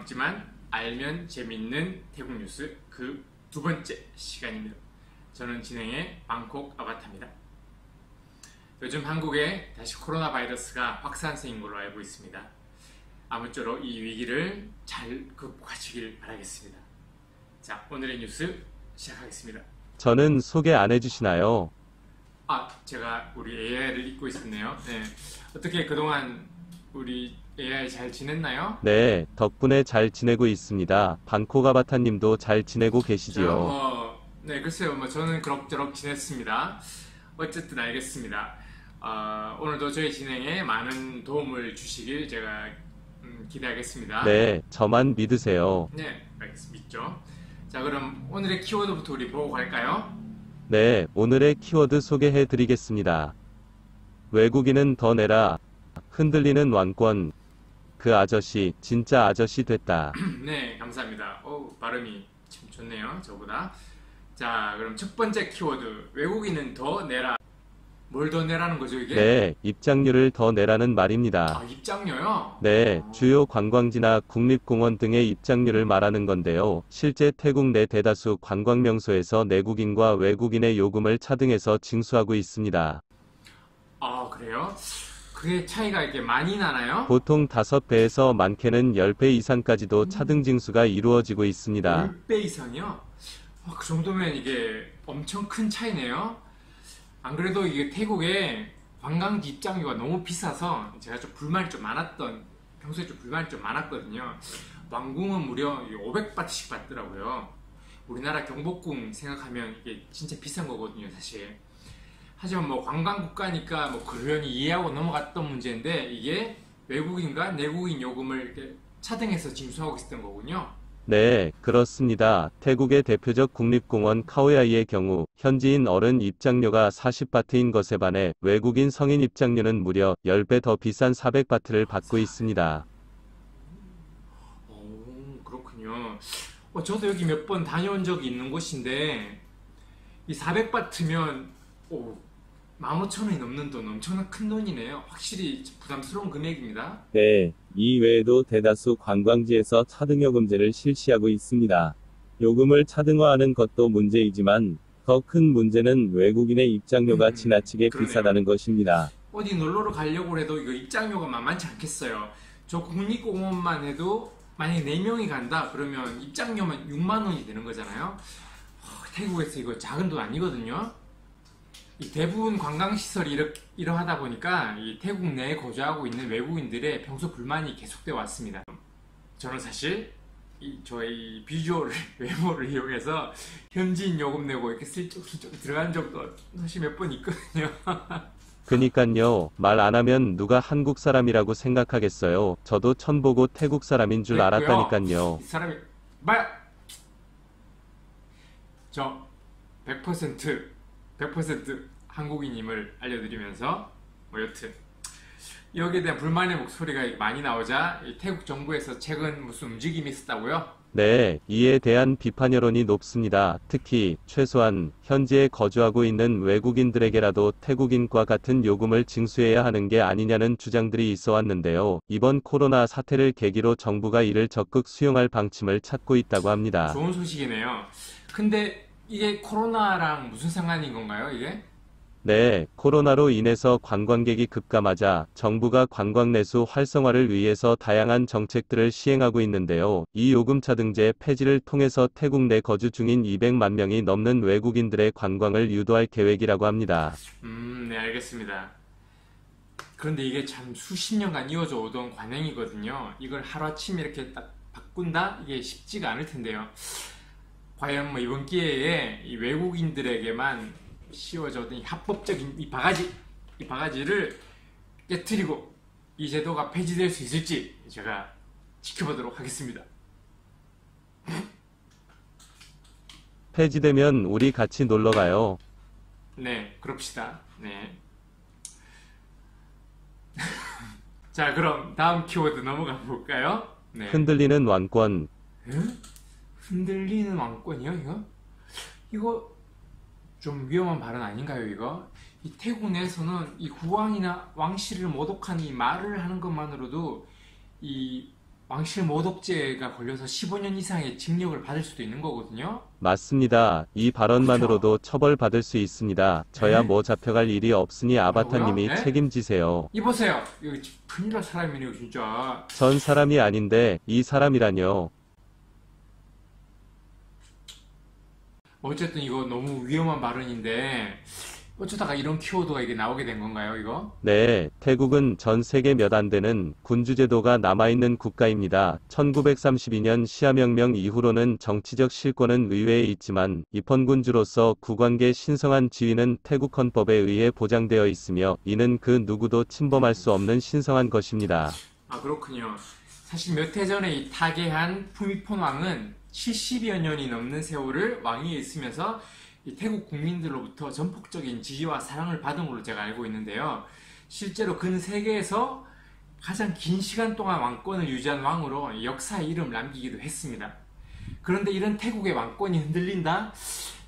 먹지만 알면 재밌는 태국 뉴스 그 두 번째 시간입니다. 저는 진행의 방콕 아바타입니다. 요즘 한국에 다시 코로나 바이러스가 확산세인 걸로 알고 있습니다. 아무쪼록 이 위기를 잘 극복하시길 바라겠습니다. 자, 오늘의 뉴스 시작하겠습니다. 저는 소개 안 해주시나요? 제가 우리 AI를 잊고 있었네요. 네. 어떻게 그동안 우리 AI 잘 지냈나요? 네, 덕분에 잘 지내고 있습니다. 방콕 아바타님도 잘 지내고 계시지요? 네, 글쎄요. 저는 그럭저럭 지냈습니다. 어쨌든 알겠습니다. 오늘도 저희 진행에 많은 도움을 주시길 제가 기대하겠습니다. 네, 저만 믿으세요. 네, 알겠습니다. 믿죠. 자, 그럼 오늘의 키워드부터 우리 보고 갈까요? 네, 오늘의 키워드 소개해 드리겠습니다. 외국인은 더 내라. 흔들리는 왕권. 그 아저씨, 진짜 아저씨 됐다. 네, 감사합니다. 발음이 참 좋네요, 저보다. 자, 그럼 첫 번째 키워드. 외국인은 더 내라. 뭘 더 내라는 거죠, 이게? 네, 입장료를 더 내라는 말입니다. 입장료요? 네, 주요 관광지나 국립공원 등의 입장료를 말하는 건데요. 실제 태국 내 대다수 관광명소에서 내국인과 외국인의 요금을 차등해서 징수하고 있습니다. 그래요? 그게 차이가 이렇게 많이 나나요? 보통 5배에서 많게는 10배 이상까지도 차등 징수가 이루어지고 있습니다. 10배 이상이요? 그 정도면 이게 엄청 큰 차이네요. 안 그래도 이게 태국에 관광지 입장료가 너무 비싸서 제가 좀 불만이 좀 많았던, 평소에 좀 불만이 좀 많았거든요. 왕궁은 무려 500바트씩 받더라고요. 우리나라 경복궁 생각하면 이게 진짜 비싼 거거든요, 사실. 하지만 관광 국가니까 그러려니 이해하고 넘어갔던 문제인데, 이게 외국인과 내국인 요금을 이렇게 차등해서 징수하고 있었던 거군요. 네, 그렇습니다. 태국의 대표적 국립공원 카오야이의 경우 현지인 어른 입장료가 40바트인 것에 반해 외국인 성인 입장료는 무려 10배 더 비싼 400바트를 받고 있습니다. 그렇군요. 저도 여기 몇 번 다녀온 적이 있는 곳인데, 이 400바트면 15,000원이 넘는 돈, 엄청난 큰 돈이네요. 확실히 부담스러운 금액입니다. 네, 이 외에도 대다수 관광지에서 차등요금제를 실시하고 있습니다. 요금을 차등화하는 것도 문제이지만 더 큰 문제는 외국인의 입장료가 지나치게 그러네요. 비싸다는 것입니다. 어디 놀러를 가려고 해도 이거 입장료가 만만치 않겠어요. 저 국립공원만 해도 만약에 4명이 간다 그러면 입장료만 6만 원이 되는 거잖아요. 태국에서 이거 작은 돈 아니거든요. 이 대부분 관광시설이 이러하다 보니까 이 태국 내에 거주하고 있는 외국인들의 평소 불만이 계속되어 왔습니다. 저는 사실 저희 비주얼 외모를 이용해서 현지인 요금 내고 이렇게 슬쩍슬쩍 들어간 적도 사실 몇 번 있거든요. 그니깐요, 말 안 하면 누가 한국 사람이라고 생각하겠어요. 저도 천 보고 태국 사람인 줄 알았다니깐요. 이 사람이 저 100% 한국인임을 알려드리면서 여튼 여기에 대한 불만의 목소리가 많이 나오자 태국 정부에서 최근 무슨 움직임이 있었다고요? 네, 이에 대한 비판 여론이 높습니다. 특히 최소한 현지에 거주하고 있는 외국인들에게라도 태국인과 같은 요금을 징수해야 하는 게 아니냐는 주장들이 있어 왔는데요. 이번 코로나 사태를 계기로 정부가 이를 적극 수용할 방침을 찾고 있다고 합니다. 좋은 소식이네요. 근데 이게 코로나랑 무슨 상관인 건가요, 이게? 네, 코로나로 인해서 관광객이 급감하자 정부가 관광 내수 활성화를 위해서 다양한 정책들을 시행하고 있는데요. 이 요금 차등제 폐지를 통해서 태국 내 거주 중인 200만 명이 넘는 외국인들의 관광을 유도할 계획이라고 합니다. 네, 알겠습니다. 그런데 이게 참 수십 년간 이어져 오던 관행이거든요. 이걸 하루아침에 이렇게 딱 바꾼다? 이게 쉽지가 않을 텐데요. 과연 이번 기회에 이 외국인들에게만 씌워져든 합법적인 이 바가지를 깨트리고 이 제도가 폐지될 수 있을지 제가 지켜보도록 하겠습니다. 폐지되면 우리 같이 놀러 가요. 네, 그럽시다. 네. 자, 그럼 다음 키워드 넘어가 볼까요? 네. 흔들리는 왕권. 흔들리는 왕권이요, 이거 좀 위험한 발언 아닌가요, 이거? 이 태국 내에서는 이 국왕이나 왕실을 모독하는 이 말을 하는 것만으로도 이 왕실 모독죄가 걸려서 15년 이상의 징역을 받을 수도 있는 거거든요. 맞습니다. 이 그렇죠? 발언만으로도 처벌받을 수 있습니다. 저야 에? 뭐 잡혀갈 일이 없으니 뭐라고요? 아바타님이 에? 책임지세요. 이보세요. 이거 큰일 날 사람이네요, 진짜. 전 사람이 아닌데 이 사람이라뇨. 어쨌든 이거 너무 위험한 발언인데 어쩌다가 이런 키워드가 이게 나오게 된 건가요, 이거? 네, 태국은 전 세계 몇 안 되는 군주제도가 남아있는 국가입니다. 1932년 시아명령 이후로는 정치적 실권은 의회에 있지만 입헌군주로서 국왕계 신성한 지위는 태국 헌법에 의해 보장되어 있으며 이는 그 누구도 침범할 수 없는 신성한 것입니다. 아, 그렇군요. 사실 몇 해 전에 이 타계한 푸미폰 왕은 70여 년이 넘는 세월을 왕위에 있으면서 이 태국 국민들로부터 전폭적인 지지와 사랑을 받은 걸로 제가 알고 있는데요. 실제로 그는 세계에서 가장 긴 시간 동안 왕권을 유지한 왕으로 역사에 이름을 남기기도 했습니다. 그런데 이런 태국의 왕권이 흔들린다?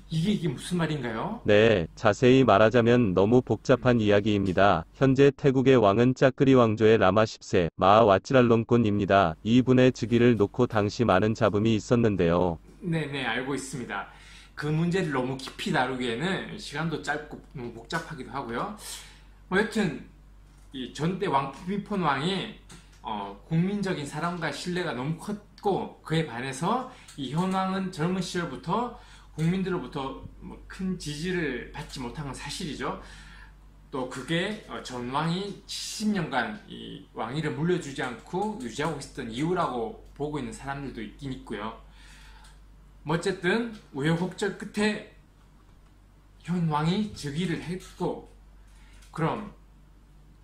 이게 무슨 말인가요? 네, 자세히 말하자면 너무 복잡한 이야기입니다. 현재 태국의 왕은 짜끄리 왕조의 라마 10세, 마하 와찌랄롬곤입니다. 이분의 즉위를 놓고 당시 많은 잡음이 있었는데요. 네네, 알고 있습니다. 그 문제를 너무 깊이 다루기에는 시간도 짧고 너무 복잡하기도 하고요. 여튼 이 전대 왕 푸미폰 왕이 국민적인 사랑과 신뢰가 너무 컸고 그에 반해서 이 현왕은 젊은 시절부터 국민들로부터 뭐큰 지지를 받지 못한 건 사실이죠. 또 그게 전 왕이 70년간 이 왕위를 물려주지 않고 유지하고 있었던 이유라고 보고 있는 사람들도 있긴 있고요. 뭐 어쨌든 우여곡절 끝에 현 왕이 즉위를 했고, 그럼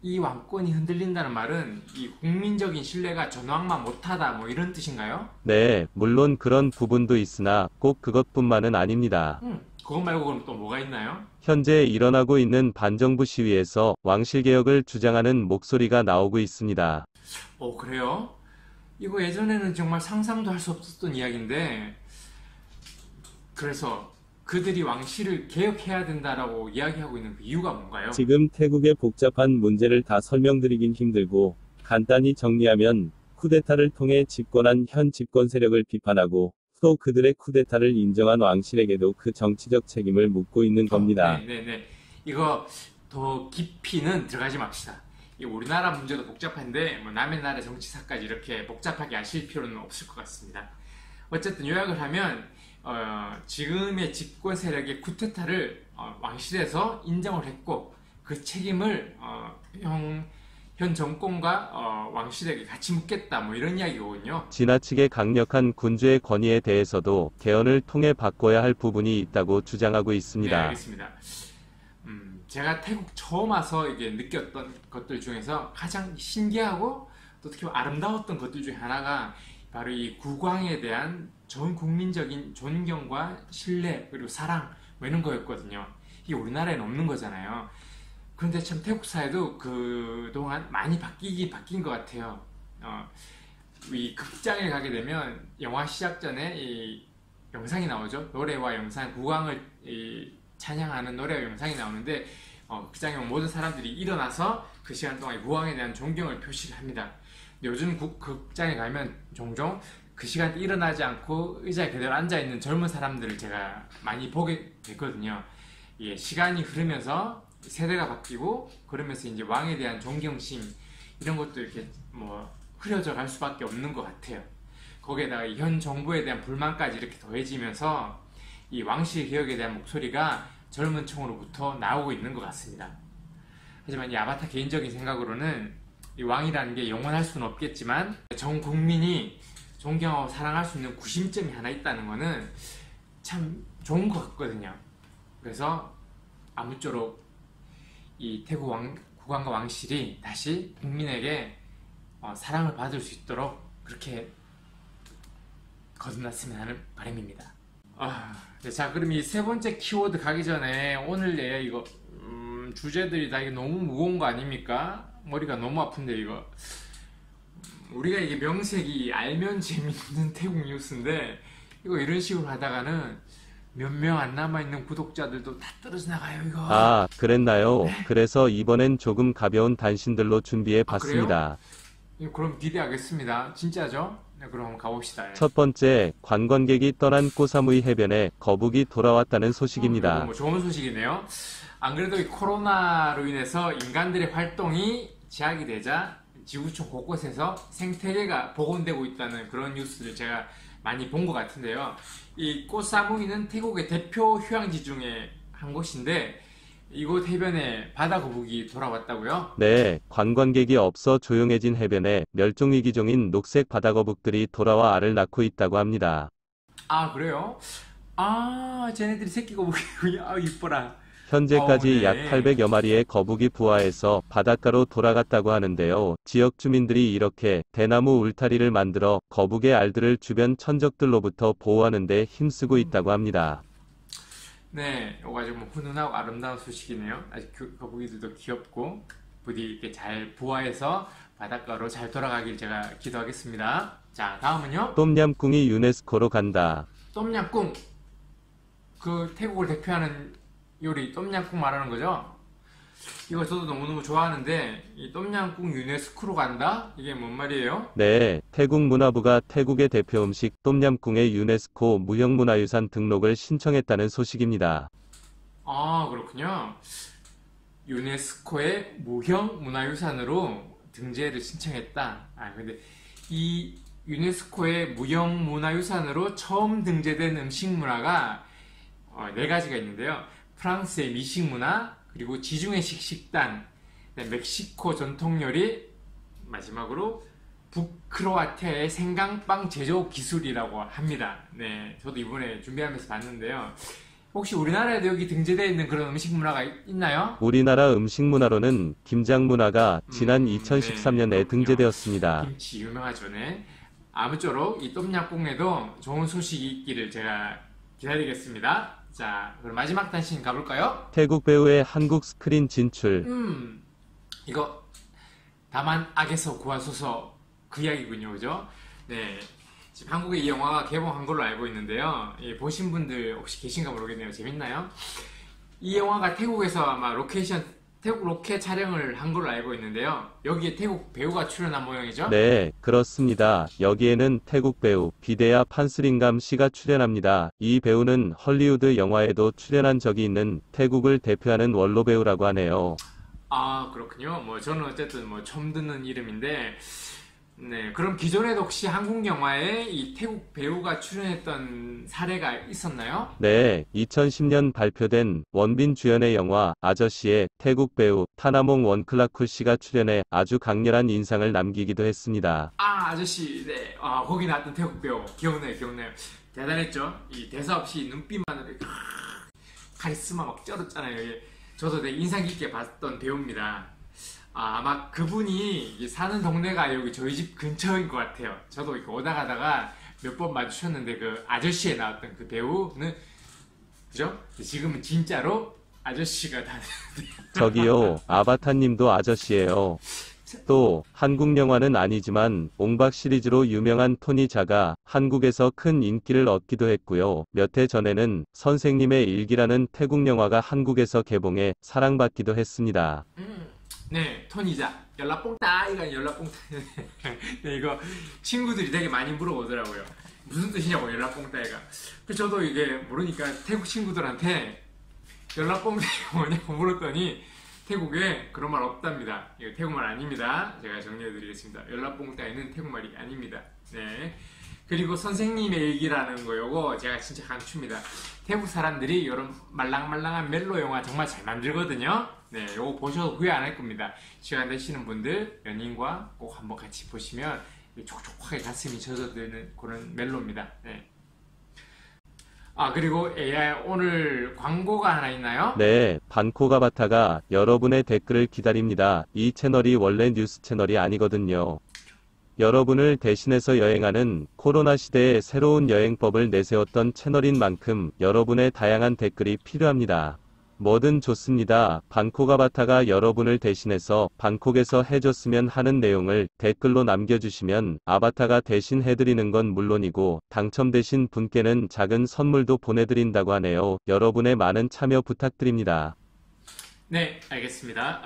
이 왕권이 흔들린다는 말은 이 국민적인 신뢰가 전왕만 못하다 뭐 이런 뜻인가요? 네, 물론 그런 부분도 있으나 꼭 그것뿐만은 아닙니다. 그거 말고 그럼 또 뭐가 있나요? 현재 일어나고 있는 반정부 시위에서 왕실개혁을 주장하는 목소리가 나오고 있습니다. 그래요? 이거 예전에는 정말 상상도 할 수 없었던 이야기인데, 그래서 그들이 왕실을 개혁해야 된다라고 이야기하고 있는 그 이유가 뭔가요? 지금 태국의 복잡한 문제를 다 설명드리긴 힘들고, 간단히 정리하면 쿠데타를 통해 집권한 현 집권 세력을 비판하고, 또 그들의 쿠데타를 인정한 왕실에게도 그 정치적 책임을 묻고 있는 겁니다. 네네네. 이거 더 깊이는 들어가지 맙시다. 이 우리나라 문제도 복잡한데 뭐 남의 나라 정치사까지 이렇게 복잡하게 아실 필요는 없을 것 같습니다. 어쨌든 요약을 하면 지금의 집권 세력의 쿠데타를 왕실에서 인정을 했고 그 책임을 현 정권과 왕실에게 같이 묻겠다 뭐 이런 이야기거든요. 지나치게 강력한 군주의 권위에 대해서도 개헌을 통해 바꿔야 할 부분이 있다고 주장하고 네, 있습니다. 알겠습니다. 제가 태국 처음 와서 이게 느꼈던 것들 중에서 가장 신기하고 또 어떻게 보면 아름다웠던 것들 중에 하나가 바로 이 국왕에 대한 전 국민적인 존경과 신뢰 그리고 사랑 뭐 이런 거였거든요. 이게 우리나라에는 없는 거잖아요. 그런데 참 태국 사회도 그동안 많이 바뀐 것 같아요. 이 극장에 가게 되면 영화 시작 전에 이 영상이 나오죠. 노래와 영상, 국왕을 찬양하는 노래와 영상이 나오는데 극장에 온 모든 사람들이 일어나서 그 시간 동안 국왕에 대한 존경을 표시를 합니다. 요즘 극장에 가면 종종 그 시간대 일어나지 않고 의자에 그대로 앉아있는 젊은 사람들을 제가 많이 보게 됐거든요. 예, 시간이 흐르면서 세대가 바뀌고 그러면서 이제 왕에 대한 존경심 이런 것도 이렇게 뭐 흐려져 갈 수밖에 없는 것 같아요. 거기에다가 현 정부에 대한 불만까지 이렇게 더해지면서 이 왕실 개혁에 대한 목소리가 젊은 층으로부터 나오고 있는 것 같습니다. 하지만 이 아바타 개인적인 생각으로는 이 왕이라는 게 영원할 수는 없겠지만 전 국민이 존경하고 사랑할 수 있는 구심점이 하나 있다는 거는 참 좋은 것 같거든요. 그래서 아무쪼록 이 태국 국왕과 왕실이 다시 국민에게 사랑을 받을 수 있도록 그렇게 거듭났으면 하는 바람입니다. 자, 그럼 이 세 번째 키워드 가기 전에 오늘 이거 주제들이 다 이게 너무 무거운 거 아닙니까? 머리가 너무 아픈데 이거 우리가 이게 명색이 알면 재밌는 태국 뉴스인데 이거 이런 식으로 하다가는 몇 명 안 남아있는 구독자들도 다 떨어져 나가요 이거. 아, 그랬나요? 그래서 이번엔 조금 가벼운 단신들로 준비해 봤습니다. 그럼 기대하겠습니다. 진짜죠? 네, 그럼 한번 가봅시다. 예. 첫 번째, 관광객이 떠난 꼬사무이 해변에 거북이 돌아왔다는 이거 소식입니다. 뭐 좋은 소식이네요. 안 그래도 이 코로나로 인해서 인간들의 활동이 제약이 되자 지구촌 곳곳에서 생태계가 복원되고 있다는 그런 뉴스를 제가 많이 본 것 같은데요. 이 꽃사무이는 태국의 대표 휴양지 중에 한 곳인데 이곳 해변에 바다 거북이 돌아왔다고요? 네, 관광객이 없어 조용해진 해변에 멸종위기종인 녹색 바다거북들이 돌아와 알을 낳고 있다고 합니다. 아, 그래요? 아, 쟤네들이 새끼 거북이군요. 아, 이뻐라. 현재까지 약 네. 800여 마리의 거북이 부화해서 바닷가로 돌아갔다고 하는데요. 지역 주민들이 이렇게 대나무 울타리를 만들어 거북의 알들을 주변 천적들로부터 보호하는 데 힘쓰고 있다고 합니다. 네, 이거 아주 뭐 훈훈하고 아름다운 소식이네요. 아직 거북이들도 귀엽고 부디 이렇게 잘 부화해서 바닷가로 잘 돌아가길 제가 기도하겠습니다. 자, 다음은요. 똠얌꿍이 유네스코로 간다. 똠양꿍. 그 태국을 대표하는 요리 똠양꿍 말하는 거죠? 이거 저도 너무너무 좋아하는데 이 똠양꿍 유네스코로 간다? 이게 뭔 말이에요? 네, 태국 문화부가 태국의 대표 음식 똠얌꿍의 유네스코 무형문화유산 등록을 신청했다는 소식입니다. 아, 그렇군요. 유네스코의 무형 문화유산으로 등재를 신청했다. 아, 근데 이 유네스코의 무형 문화유산으로 처음 등재된 음식 문화가 네 가지가 있는데요. 프랑스의 미식 문화, 그리고 지중해식 식단, 멕시코 전통 요리, 마지막으로 북크로아티아의 생강빵 제조 기술이라고 합니다. 네, 저도 이번에 준비하면서 봤는데요. 혹시 우리나라에도 여기 등재되어 있는 그런 음식 문화가 있나요? 우리나라 음식 문화로는 김장 문화가 지난 네, 2013년에 그렇군요. 등재되었습니다. 김치 유명하죠, 네. 아무쪼록 이 똠양꿍에도 좋은 소식이 있기를 제가 기다리겠습니다. 자, 그럼 마지막 단신 가볼까요? 태국 배우의 한국 스크린 진출. 이거 다만 악에서 구하소서 그 이야기군요, 그죠? 네. 지금 한국에 이 영화가 개봉한 걸로 알고 있는데요. 보신 분들 혹시 계신가 모르겠네요. 재밌나요? 이 영화가 태국에서 아마 태국 로케 촬영을 한 걸로 알고 있는데요. 여기에 태국 배우가 출연한 모양이죠? 네, 그렇습니다. 여기에는 태국 배우 비데아 판스링감 씨가 출연합니다. 이 배우는 헐리우드 영화에도 출연한 적이 있는 태국을 대표하는 원로 배우라고 하네요. 아, 그렇군요. 뭐 저는 어쨌든 뭐 처음 듣는 이름인데, 네. 그럼 기존에도 혹시 한국 영화에 이 태국 배우가 출연했던 사례가 있었나요? 네, 2010년 발표된 원빈 주연의 영화 아저씨에 태국 배우 타나몽 원클라쿠 씨가 출연해 아주 강렬한 인상을 남기기도 했습니다. 아, 아저씨, 네. 아, 거기 나왔던 태국 배우. 기억나요. 대단했죠? 이 대사 없이 눈빛만으로 이렇게 카리스마 막 쩔었잖아요. 저도 되게 인상 깊게 봤던 배우입니다. 아, 아마 그분이 사는 동네가 여기 저희 집 근처인 것 같아요. 저도 이렇게 오다 가다가 몇 번 마주쳤는데 그 아저씨에 나왔던 그 배우는, 그죠? 지금은 진짜로 아저씨가 다 저기요, 아바타님도 아저씨예요. 또 한국 영화는 아니지만 옹박 시리즈로 유명한 토니 자가 한국에서 큰 인기를 얻기도 했고요. 몇 해 전에는 선생님의 일기라는 태국 영화가 한국에서 개봉해 사랑받기도 했습니다. 네, 토니자. 연락뽕따. 이거 연락뽕따. 네, 이거 친구들이 되게 많이 물어보더라고요. 무슨 뜻이냐고, 연락뽕따이가. 그래서 저도 이게 모르니까 태국 친구들한테 연락뽕따이가 뭐냐고 물었더니 태국에 그런 말 없답니다. 이거 태국말 아닙니다. 제가 정리해드리겠습니다. 연락뽕따이는 태국말이 아닙니다. 네. 그리고 선생님의 일기라는 거 요거 제가 진짜 강추입니다. 태국 사람들이 이런 말랑말랑한 멜로 영화 정말 잘 만들거든요. 네, 요거 보셔도 후회 안 할 겁니다. 시간 되시는 분들 연인과 꼭 한번 같이 보시면 촉촉하게 가슴이 젖어드는 그런 멜로입니다. 네. 아, 그리고 AI 오늘 광고가 하나 있나요? 네, 반코가바타가 여러분의 댓글을 기다립니다. 이 채널이 원래 뉴스 채널이 아니거든요. 여러분을 대신해서 여행하는 코로나 시대에 새로운 여행법을 내세웠던 채널인 만큼 여러분의 다양한 댓글이 필요합니다. 뭐든 좋습니다. 반코가바타가 여러분을 대신해서 방콕에서 해줬으면 하는 내용을 댓글로 남겨주시면 아바타가 대신 해드리는 건 물론이고 당첨되신 분께는 작은 선물도 보내드린다고 하네요. 여러분의 많은 참여 부탁드립니다. 네, 알겠습니다.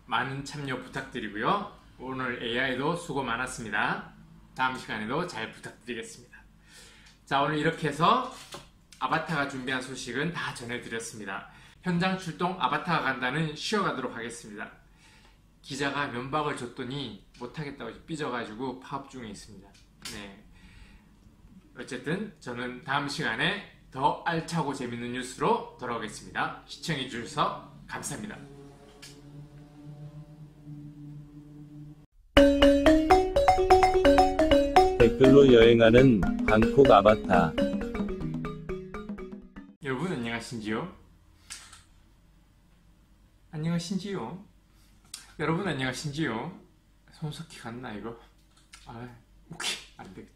많은 참여 부탁드리고요. 오늘 AI도 수고 많았습니다. 다음 시간에도 잘 부탁드리겠습니다. 자, 오늘 이렇게 해서 아바타가 준비한 소식은 다 전해드렸습니다. 현장 출동 아바타가 간다는 쉬어가도록 하겠습니다. 기자가 면박을 줬더니 못하겠다고 삐져가지고 파업 중에 있습니다. 네. 어쨌든 저는 다음 시간에 더 알차고 재밌는 뉴스로 돌아오겠습니다. 시청해주셔서 감사합니다. 댓글로 여행하는 방콕 아바타. 여러분 안녕하신지요? 안녕하신지요? 여러분 안녕하신지요? 손석희 갔나 이거? 아, 오케이 안되겠다.